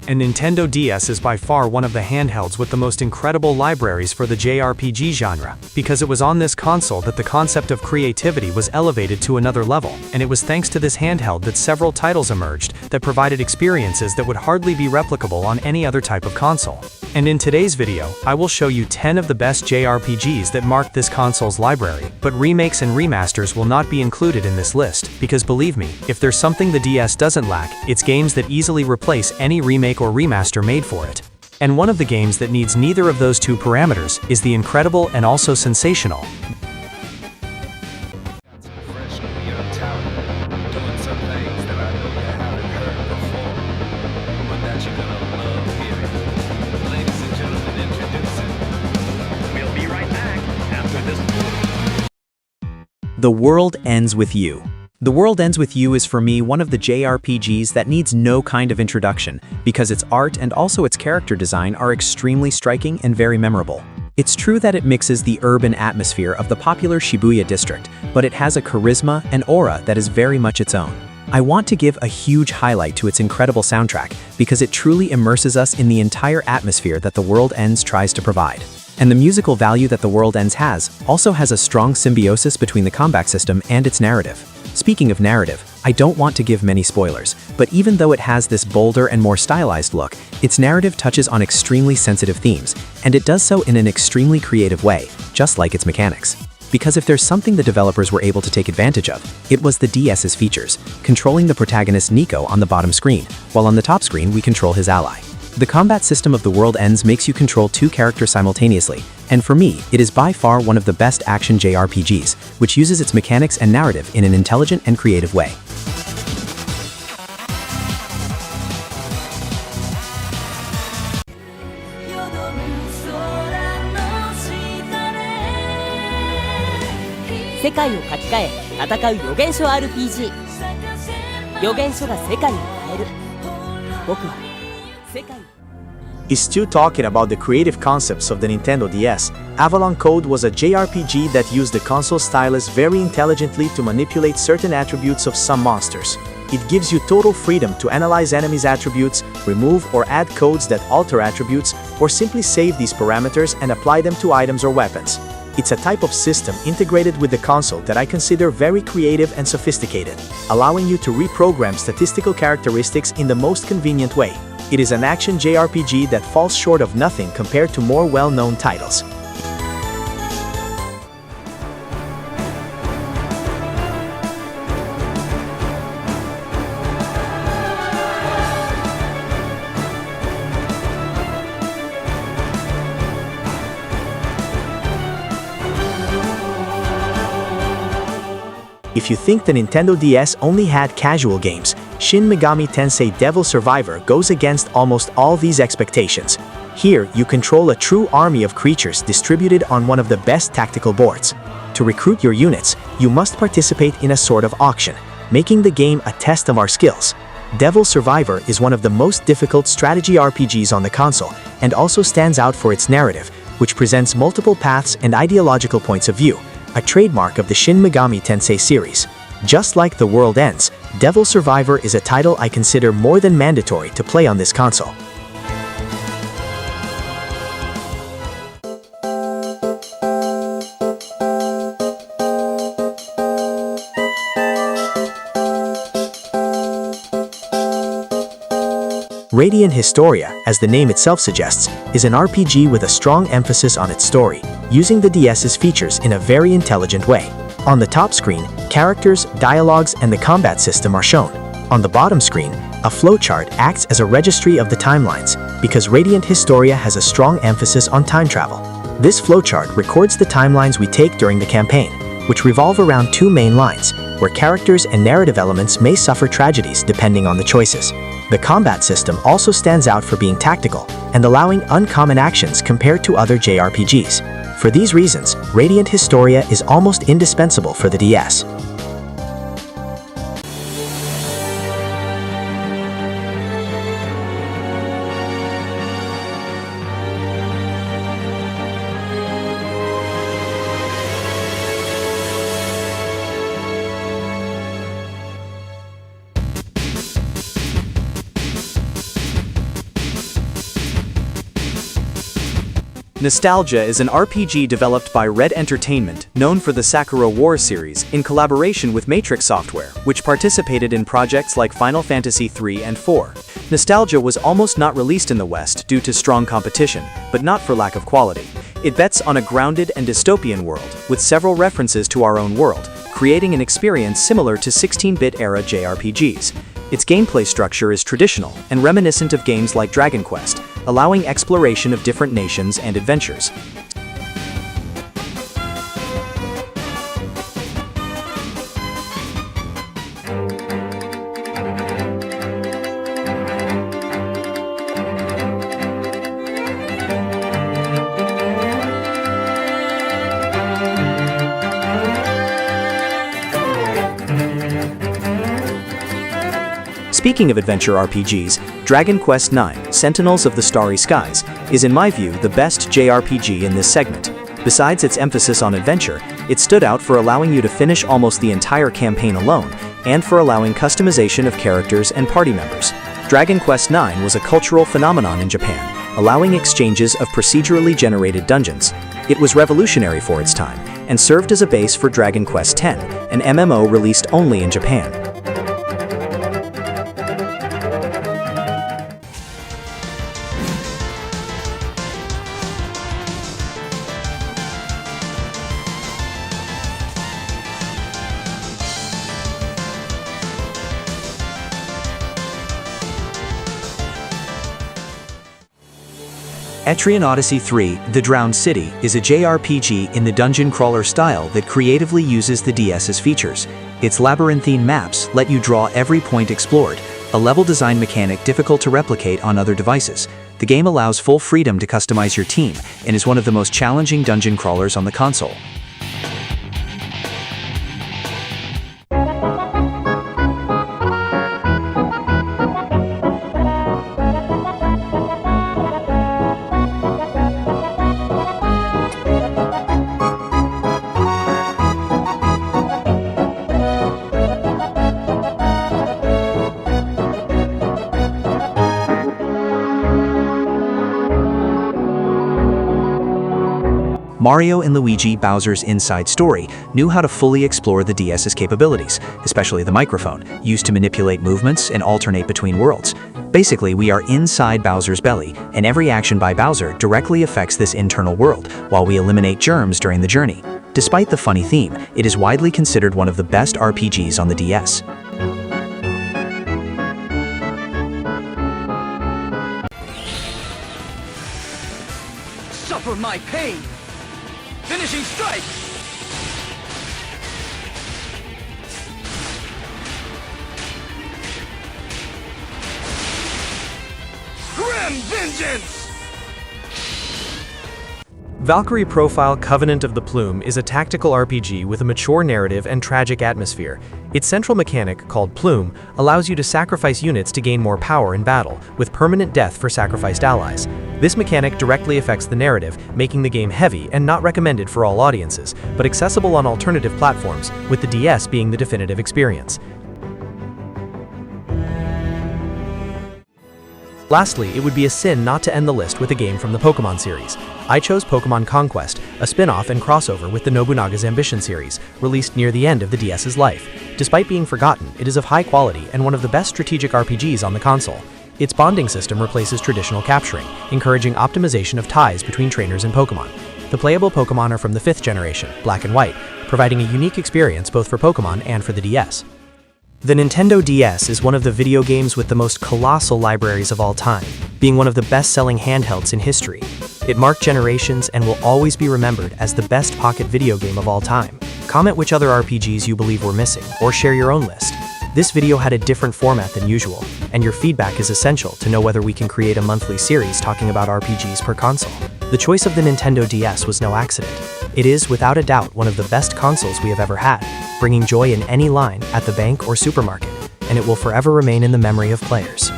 And Nintendo DS is by far one of the handhelds with the most incredible libraries for the JRPG genre, because it was on this console that the concept of creativity was elevated to another level, and it was thanks to this handheld that several titles emerged that provided experiences that would hardly be replicable on any other type of console. And in today's video, I will show you 10 of the best JRPGs that marked this console's library, but remakes and remasters will not be included in this list, because believe me, if there's something the DS doesn't lack, it's games that easily replace any remake or remaster made for it. And one of the games that needs neither of those two parameters is the incredible and also sensational The World Ends With You. The World Ends With You is for me one of the JRPGs that needs no kind of introduction, because its art and also its character design are extremely striking and very memorable. It's true that it mixes the urban atmosphere of the popular Shibuya district, but it has a charisma and aura that is very much its own. I want to give a huge highlight to its incredible soundtrack, because it truly immerses us in the entire atmosphere that The World Ends tries to provide. And the musical value that The World Ends also has a strong symbiosis between the combat system and its narrative. Speaking of narrative, I don't want to give many spoilers, but even though it has this bolder and more stylized look, its narrative touches on extremely sensitive themes, and it does so in an extremely creative way, just like its mechanics. Because if there's something the developers were able to take advantage of, it was the DS's features, controlling the protagonist Nico on the bottom screen, while on the top screen we control his ally. The combat system of The World Ends makes you control two characters simultaneously, and for me, it is by far one of the best action JRPGs, which uses its mechanics and narrative in an intelligent and creative way. Still talking about the creative concepts of the Nintendo DS, Avalon Code was a JRPG that used the console stylus very intelligently to manipulate certain attributes of some monsters. It gives you total freedom to analyze enemies' attributes, remove or add codes that alter attributes, or simply save these parameters and apply them to items or weapons. It's a type of system integrated with the console that I consider very creative and sophisticated, allowing you to reprogram statistical characteristics in the most convenient way. It is an action JRPG that falls short of nothing compared to more well-known titles. If you think the Nintendo DS only had casual games, Shin Megami Tensei Devil Survivor goes against almost all these expectations. Here, you control a true army of creatures distributed on one of the best tactical boards. To recruit your units, you must participate in a sort of auction, making the game a test of our skills. Devil Survivor is one of the most difficult strategy RPGs on the console, and also stands out for its narrative, which presents multiple paths and ideological points of view, a trademark of the Shin Megami Tensei series. Just like The World Ends, Devil Survivor is a title I consider more than mandatory to play on this console. Radiant Historia, as the name itself suggests, is an RPG with a strong emphasis on its story, using the DS's features in a very intelligent way. On the top screen, characters, dialogues, and the combat system are shown. On the bottom screen, a flowchart acts as a registry of the timelines, because Radiant Historia has a strong emphasis on time travel. This flowchart records the timelines we take during the campaign, which revolve around two main lines, where characters and narrative elements may suffer tragedies depending on the choices. The combat system also stands out for being tactical and allowing uncommon actions compared to other JRPGs. For these reasons, Radiant Historia is almost indispensable for the DS. Nostalgia is an RPG developed by Red Entertainment, known for the Sakura Wars series, in collaboration with Matrix Software, which participated in projects like Final Fantasy III and IV. Nostalgia was almost not released in the West due to strong competition, but not for lack of quality. It bets on a grounded and dystopian world, with several references to our own world, creating an experience similar to 16-bit era JRPGs. Its gameplay structure is traditional and reminiscent of games like Dragon Quest, allowing exploration of different nations and adventures. Speaking of adventure RPGs, Dragon Quest IX, Sentinels of the Starry Skies, is in my view the best JRPG in this segment. Besides its emphasis on adventure, it stood out for allowing you to finish almost the entire campaign alone, and for allowing customization of characters and party members. Dragon Quest IX was a cultural phenomenon in Japan, allowing exchanges of procedurally generated dungeons. It was revolutionary for its time, and served as a base for Dragon Quest X, an MMO released only in Japan. Etrian Odyssey 3, The Drowned City, is a JRPG in the dungeon crawler style that creatively uses the DS's features. Its labyrinthine maps let you draw every point explored, a level design mechanic difficult to replicate on other devices. The game allows full freedom to customize your team, and is one of the most challenging dungeon crawlers on the console. Mario and Luigi Bowser's Inside Story knew how to fully explore the DS's capabilities, especially the microphone, used to manipulate movements and alternate between worlds. Basically, we are inside Bowser's belly, and every action by Bowser directly affects this internal world, while we eliminate germs during the journey. Despite the funny theme, it is widely considered one of the best RPGs on the DS. Suffer my pain! Finishing strike! Grim vengeance! Valkyrie Profile Covenant of the Plume is a tactical RPG with a mature narrative and tragic atmosphere. Its central mechanic, called Plume, allows you to sacrifice units to gain more power in battle, with permanent death for sacrificed allies. This mechanic directly affects the narrative, making the game heavy and not recommended for all audiences, but accessible on alternative platforms, with the DS being the definitive experience. Lastly, it would be a sin not to end the list with a game from the Pokémon series. I chose Pokémon Conquest, a spin-off and crossover with the Nobunaga's Ambition series, released near the end of the DS's life. Despite being forgotten, it is of high quality and one of the best strategic RPGs on the console. Its bonding system replaces traditional capturing, encouraging optimization of ties between trainers and Pokémon. The playable Pokémon are from the 5th generation, Black and White, providing a unique experience both for Pokémon and for the DS. The Nintendo DS is one of the video games with the most colossal libraries of all time, being one of the best-selling handhelds in history. It marked generations and will always be remembered as the best pocket video game of all time. Comment which other RPGs you believe were missing, or share your own list. This video had a different format than usual, and your feedback is essential to know whether we can create a monthly series talking about RPGs per console. The choice of the Nintendo DS was no accident. It is, without a doubt, one of the best consoles we have ever had, bringing joy in any line, at the bank or supermarket, and it will forever remain in the memory of players.